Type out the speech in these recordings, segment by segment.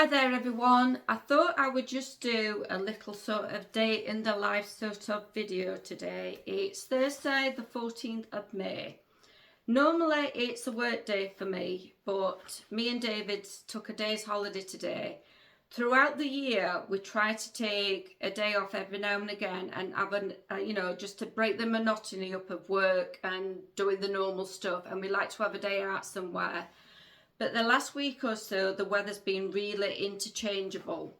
Hi there everyone. I thought I would just do a little sort of day in the life sort of video today. It's Thursday the 14th of May. Normally it's a work day for me, but me and David took a day's holiday today. Throughout the year we try to take a day off every now and again and have just to break the monotony up of work and doing the normal stuff, and we like to have a day out somewhere. But the last week or so, the weather's been really interchangeable.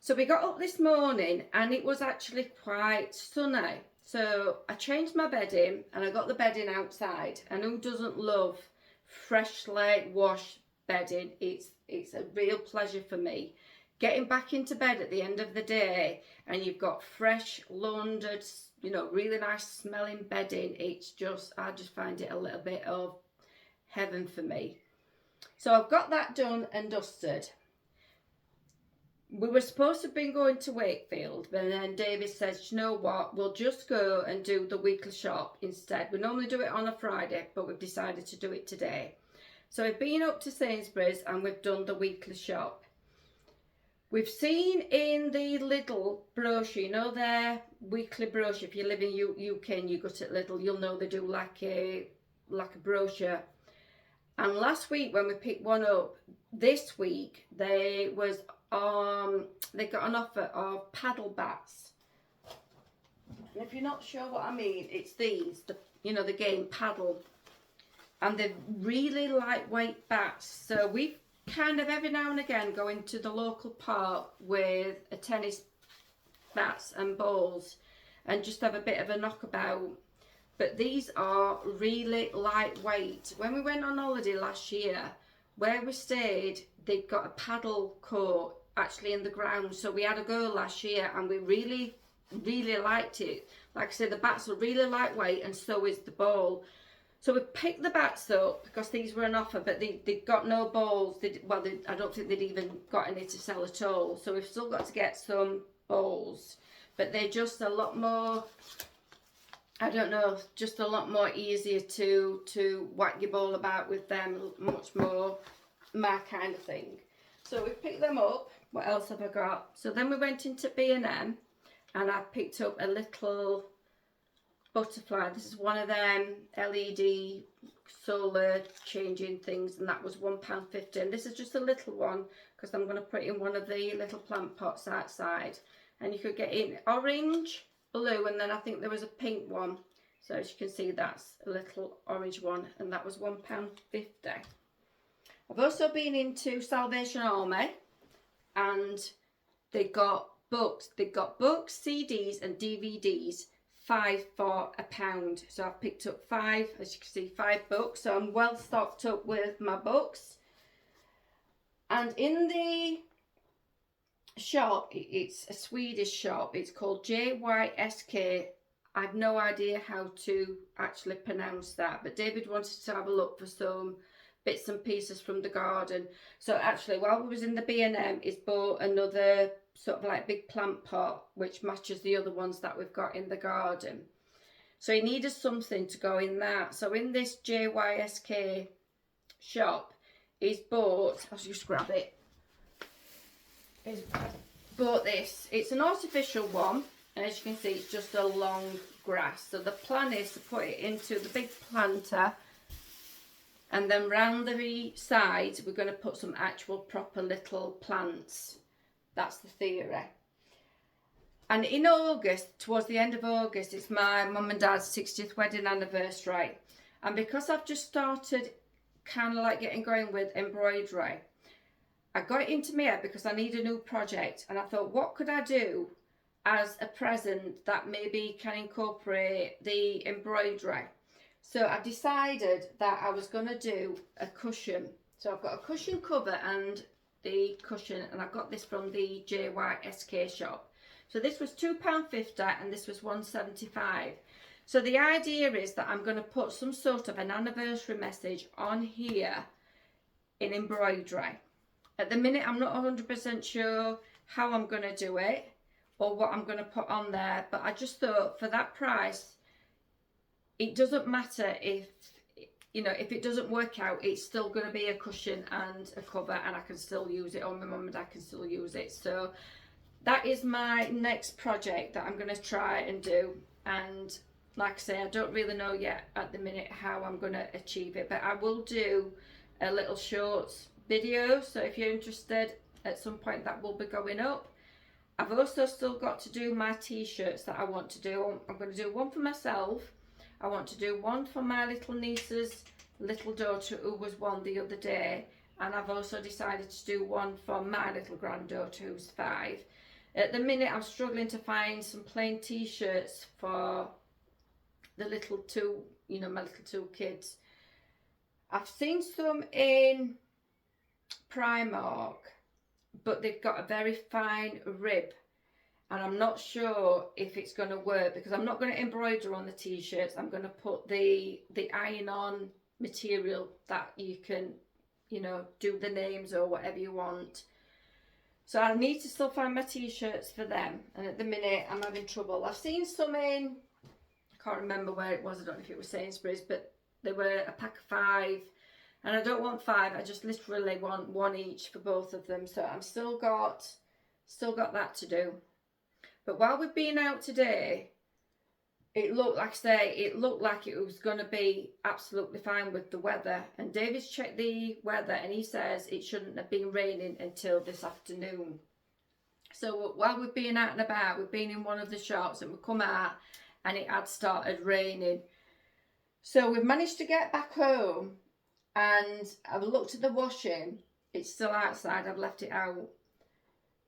So we got up this morning and it was actually quite sunny. So I changed my bedding and I got the bedding outside. And who doesn't love freshly washed bedding? It's a real pleasure for me. Getting back into bed at the end of the day and you've got fresh, laundered, really nice smelling bedding. I just find it a little bit of heaven for me. So I've got that done and dusted. We were supposed to have been going to Wakefield, but then David says, you know what, we'll just go and do the weekly shop instead. We normally do it on a Friday, but we've decided to do it today. So we've been up to Sainsbury's and we've done the weekly shop. We've seen in the Lidl brochure, their weekly brochure. If you live in UK and you go to Lidl, you'll know they do like a brochure. And last week when we picked one up, this week they got an offer of paddle bats. And if you're not sure what I mean, it's these, the game paddle. And they're really lightweight bats. So we kind of every now and again go into the local park with a tennis bats and balls and just have a bit of a knockabout. But these are really lightweight. When we went on holiday last year, where we stayed, they'd got a paddle court actually in the ground. So we had a go last year and we really, really liked it. Like I said, the bats are really lightweight and so is the ball. So we picked the bats up because these were an offer, but they got no balls. I don't think they'd even got any to sell at all. So we've still got to get some balls. But they're just a lot more... just a lot more easier to whack your ball about with them, much more my kind of thing. So we picked them up. What else have I got? So then we went into B&M and I picked up a little butterfly. This is one of them LED solar changing things, and that was £1.50. And this is just a little one because I'm going to put it in one of the little plant pots outside. And you could get in orange, blue, and then I think there was a pink one. So as you can see, that's a little orange one, and that was £1.50. I've also been into Salvation Army and they got books. They got books, CDs and DVDs, 5 for £1. So I've picked up 5, as you can see, 5 books. So I'm well stocked up with my books. And in the shop, it's a Swedish shop, it's called JYSK. I have no idea how to actually pronounce that, but David wanted to have a look for some bits and pieces from the garden. So actually while we was in the B&M, he's bought another sort of like big plant pot which matches the other ones that we've got in the garden. So he needed something to go in that. So in this JYSK shop, he's bought, I'll just grab it, he's bought this. It's an artificial one, and as you can see, it's just a long grass. So the plan is to put it into the big planter, and then round the sides we're going to put some actual proper little plants. That's the theory. And in August, towards the end of August, it's my mum and dad's 60th wedding anniversary. And because I've just started kind of like getting going with embroidery, I got it into my head because I need a new project, and I thought, what could I do as a present that maybe can incorporate the embroidery? So I decided that I was going to do a cushion. So I've got a cushion cover and the cushion, and I got this from the JYSK shop. So this was £2.50 and this was £1.75. So the idea is that I'm going to put some sort of an anniversary message on here in embroidery. At the minute, I'm not 100% sure how I'm going to do it or what I'm going to put on there, but I just thought for that price, it doesn't matter if you know, if it doesn't work out, it's still going to be a cushion and a cover, and I can still use it, or my mum and dad can still use it. So that is my next project that I'm going to try and do. And like I say, I don't really know yet at the minute how I'm going to achieve it, but I will do a little shorts video. So if you're interested, at some point that will be going up. I've also still got to do my t-shirts that I want to do. I'm going to do one for myself. I want to do one for my little niece's little daughter who was one the other day. And I've also decided to do one for my little granddaughter who's 5. At the minute, I'm struggling to find some plain t-shirts for the little two, you know, my little 2 kids. I've seen some in Primark, but they've got a very fine rib, and I'm not sure if it's going to work, because I'm not going to embroider on the t-shirts. I'm going to put the iron-on material that you can, you know, do the names or whatever you want. So I need to still find my t-shirts for them, and at the minute I'm having trouble. I've seen some in, I can't remember where it was, I don't know if it was Sainsbury's, but they were a pack of 5, and I don't want 5, I just literally want 1 each for both of them. So I'm still got that to do. But while we've been out today, it looked, like I say, it looked like it was going to be absolutely fine with the weather. And David's checked the weather, and he says it shouldn't have been raining until this afternoon. So while we've been out and about, we've been in one of the shops, and we've come out and it had started raining. So we've managed to get back home, and I've looked at the washing. It's still outside, I've left it out.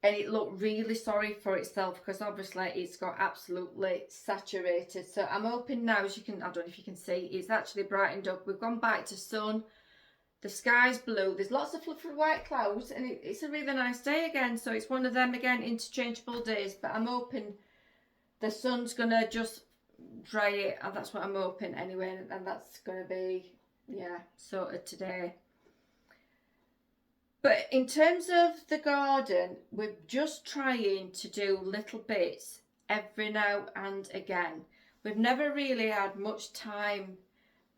And it looked really sorry for itself, because obviously it's got absolutely saturated. So I'm hoping now, as you can, I don't know if you can see, it's actually brightened up. We've gone back to sun. The sky's blue. There's lots of fluffy white clouds, and it's a really nice day again. So it's one of them, again, interchangeable days. But I'm hoping the sun's going to just dry it. And that's what I'm hoping anyway. And that's going to be, yeah, sorted today. But in terms of the garden, we're just trying to do little bits every now and again. We've never really had much time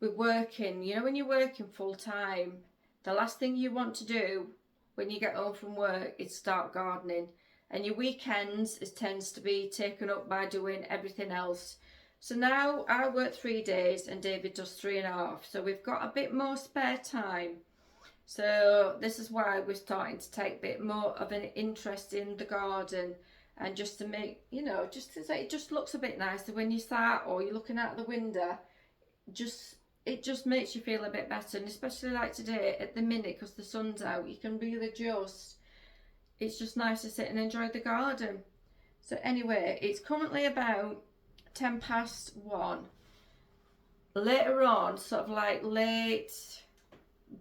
with working. You know, when you're working full time, the last thing you want to do when you get home from work is start gardening. And your weekends tends to be taken up by doing everything else. So now I work 3 days and David does 3.5. So we've got a bit more spare time. So this is why we're starting to take a bit more of an interest in the garden, and just to make, you know, just to say it just looks a bit nicer when you sat or you're looking out the window. It just makes you feel a bit better, and especially like today at the minute, because the sun's out, you can really just, it's just nice to sit and enjoy the garden. So anyway, it's currently about 1:10. Later on, sort of like late,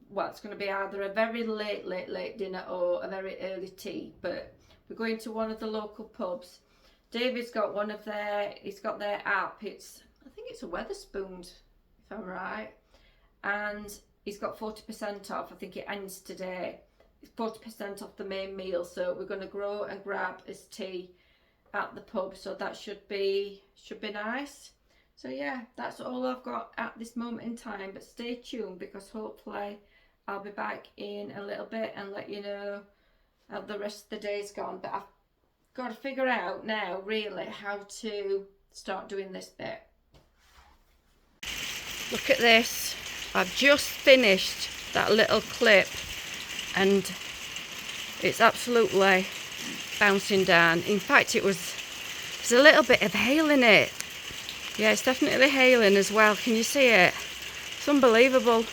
well, it's going to be either a very late dinner or a very early tea, but we're going to one of the local pubs. David's got one of their, he's got their app, I think it's a Wetherspoons, if I'm right, and he's got 40% off. I think it ends today. It's 40% off the main meal, so we're going to go and grab his tea at the pub, so that should be nice. So yeah, that's all I've got at this moment in time, but stay tuned, because hopefully I'll be back in a little bit and let you know how the rest of the day's gone. But I've got to figure out now really how to start doing this bit. Look at this. I've just finished that little clip and it's absolutely bouncing down. In fact, there's a little bit of hail in it. Yeah, it's definitely hailing as well. Can you see it? It's unbelievable.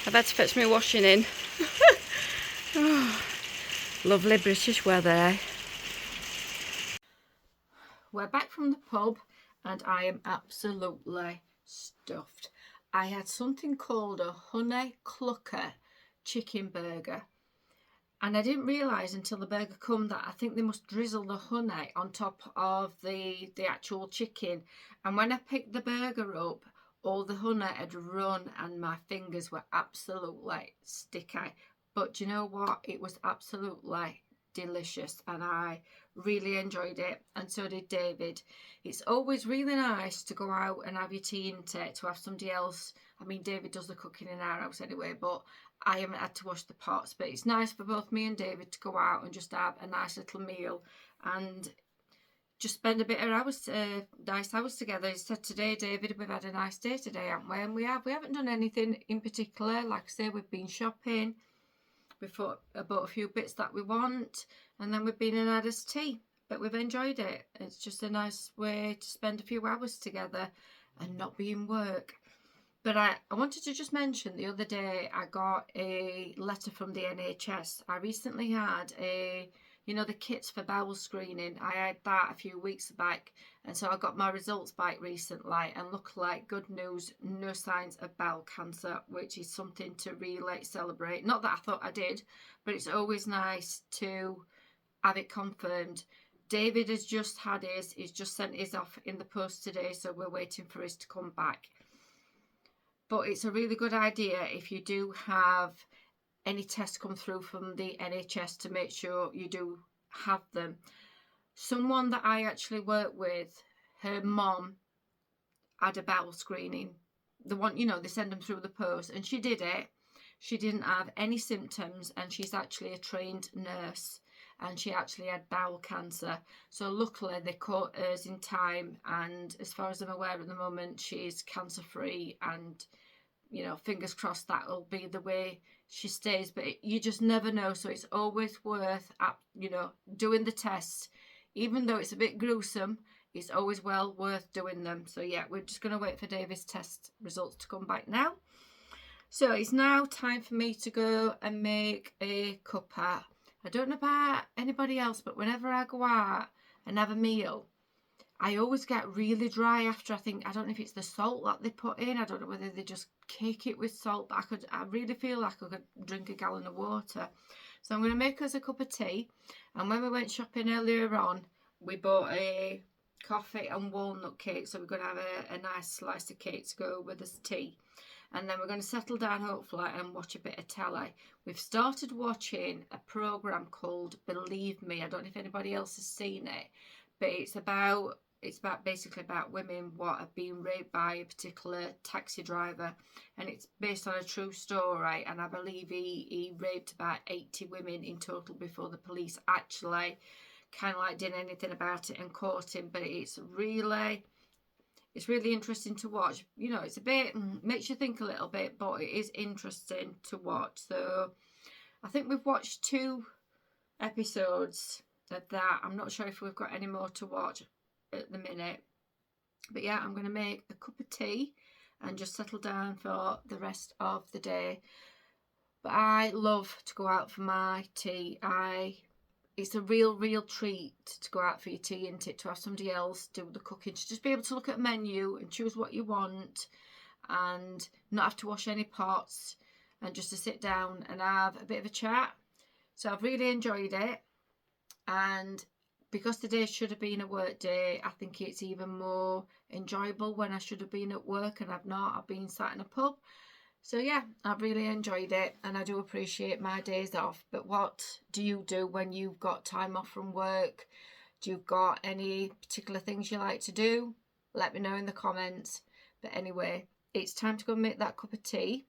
I've had to fetch my washing in. Oh, lovely British weather, eh? We're back from the pub and I am absolutely stuffed. I had something called a honey clucker chicken burger. And I didn't realise until the burger come that I think they must drizzle the honey on top of the actual chicken. And when I picked the burger up, all the honey had run and my fingers were absolutely sticky. But do you know what? It was absolutely delicious, and I really enjoyed it, and so did David. It's always really nice to go out and have your tea, into it, to have somebody else. I mean, David does the cooking in our house anyway, but I haven't had to wash the pots. But it's nice for both me and David to go out and just have a nice little meal and just spend a bit of nice hours together. He said today, David, we've had a nice day today, haven't we? And we haven't done anything in particular. Like I say, we've been shopping. We bought a few bits that we want, and then we've been and had us tea. But we've enjoyed it. It's just a nice way to spend a few hours together and not be in work. But I wanted to just mention, the other day I got a letter from the NHS. I recently had the kits for bowel screening. I had that a few weeks back, and so I got my results back recently, and luckily, good news, no signs of bowel cancer, which is something to really celebrate. Not that I thought I did, but it's always nice to have it confirmed. David has just had his, he's just sent his off in the post today, so we're waiting for his to come back. But it's a really good idea if you do have any tests come through from the NHS to make sure you do have them. Someone that I actually work with, her mom had a bowel screening. The one, they send them through the post, and she did it. She didn't have any symptoms, and she's actually a trained nurse, and she actually had bowel cancer. So luckily they caught hers in time, and as far as I'm aware at the moment, she's cancer free, and fingers crossed that'll be the way she stays. But you just never know, so it's always worth doing the tests. Even though it's a bit gruesome, it's always well worth doing them. So yeah, we're just going to wait for David's test results to come back now. So it's now time for me to go and make a cuppa. I don't know about anybody else, but whenever I go out and have a meal, I always get really dry after. I don't know if it's the salt that they put in. I don't know whether they just cake it with salt, but I really feel like I could drink a gallon of water. So I'm going to make us a cup of tea. And when we went shopping earlier on, we bought a coffee and walnut cake. So we're going to have a nice slice of cake to go with this tea. And then we're going to settle down, hopefully, and watch a bit of telly. We've started watching a programme called Believe Me. I don't know if anybody else has seen it, but it's basically about women what have been raped by a particular taxi driver, and it's based on a true story. And I believe he raped about 80 women in total before the police actually kind of did anything about it and caught him. But it's really interesting to watch. It's a bit, makes you think a little bit, but it is interesting to watch. So I think we've watched 2 episodes of that. I'm not sure if we've got any more to watch at the minute. But yeah, I'm going to make a cup of tea and just settle down for the rest of the day. But I love to go out for my tea. It's a real treat to go out for your tea, isn't it? To have somebody else do the cooking, to just be able to look at a menu and choose what you want and not have to wash any pots, and just to sit down and have a bit of a chat. So I've really enjoyed it, and because today should have been a work day, I think it's even more enjoyable when I should have been at work and I've not. I've been sat in a pub. So yeah, I've really enjoyed it, and I do appreciate my days off. But what do you do when you've got time off from work? Do you got any particular things you like to do? Let me know in the comments. But anyway, it's time to go and make that cup of tea.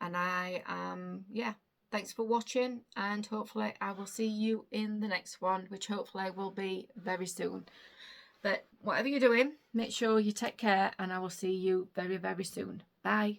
And thanks for watching, and hopefully I will see you in the next one, which hopefully will be very soon. But whatever you're doing, make sure you take care, and I will see you very, very soon. Bye.